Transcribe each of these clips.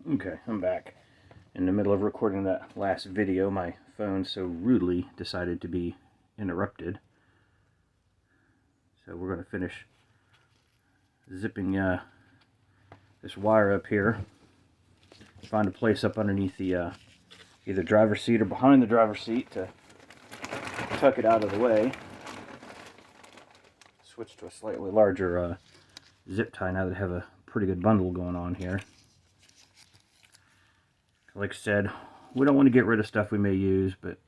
Okay, I'm back. In the middle of recording that last video, my phone so rudely decided to be interrupted. So we're going to finish zipping this wire up here. Find a place up underneath the either driver's seat or behind the driver's seat to tuck it out of the way. Switch to a slightly larger zip tie now that I have a pretty good bundle going on here. Like I said, we don't want to get rid of stuff we may use, but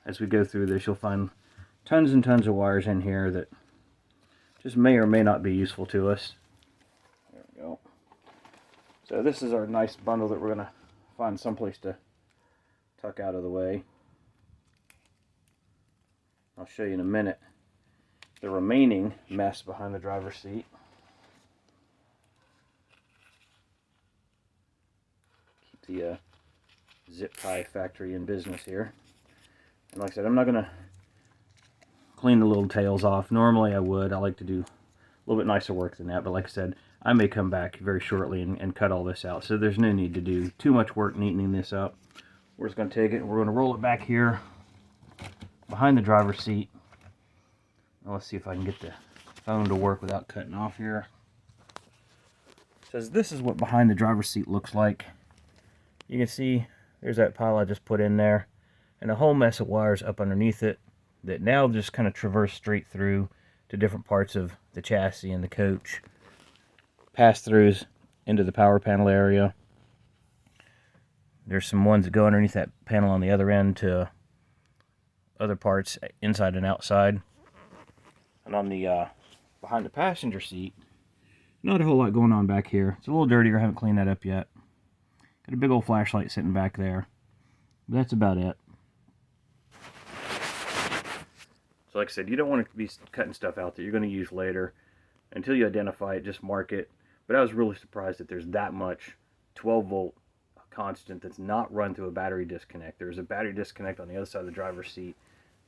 as we go through this, you'll find tons and tons of wires in here that just may or may not be useful to us. There we go. So this is our nice bundle that we're going to find someplace to tuck out of the way. I'll show you in a minute the remaining mess behind the driver's seat. Keep the zip tie factory in business here. And like I said, I'm not going to clean the little tails off. Normally I would. I like to do a little bit nicer work than that, but like I said, I may come back very shortly and cut all this out. So there's no need to do too much work neatening this up. We're just going to take it and we're going to roll it back here behind the driver's seat. Now let's see if I can get the phone to work without cutting off here. It says this is what behind the driver's seat looks like. You can see there's that pile I just put in there, and a whole mess of wires up underneath it that now just kind of traverse straight through to different parts of the chassis and the coach. Pass-throughs into the power panel area. There's some ones that go underneath that panel on the other end to other parts inside and outside. And on the behind the passenger seat, not a whole lot going on back here. It's a little dirtier, I haven't cleaned that up yet. Got a big old flashlight sitting back there. But that's about it. So like I said, you don't want to be cutting stuff out that you're going to use later. Until you identify it, just mark it. But I was really surprised that there's that much 12-volt constant that's not run through a battery disconnect. There's a battery disconnect on the other side of the driver's seat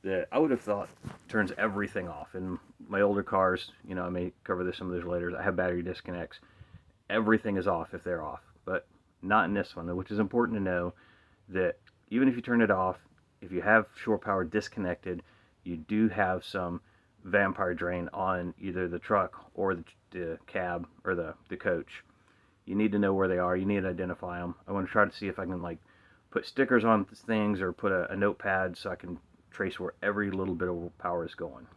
that I would have thought turns everything off. In my older cars, you know, I may cover this some of those later, I have battery disconnects. Everything is off if they're off, but not in this one, which is important to know that even if you turn it off, if you have shore power disconnected, you do have some vampire drain on either the truck or the cab or the coach. You need to know where they are. You need to identify them. I want to try to see if I can like put stickers on things or put a notepad so I can trace where every little bit of power is going.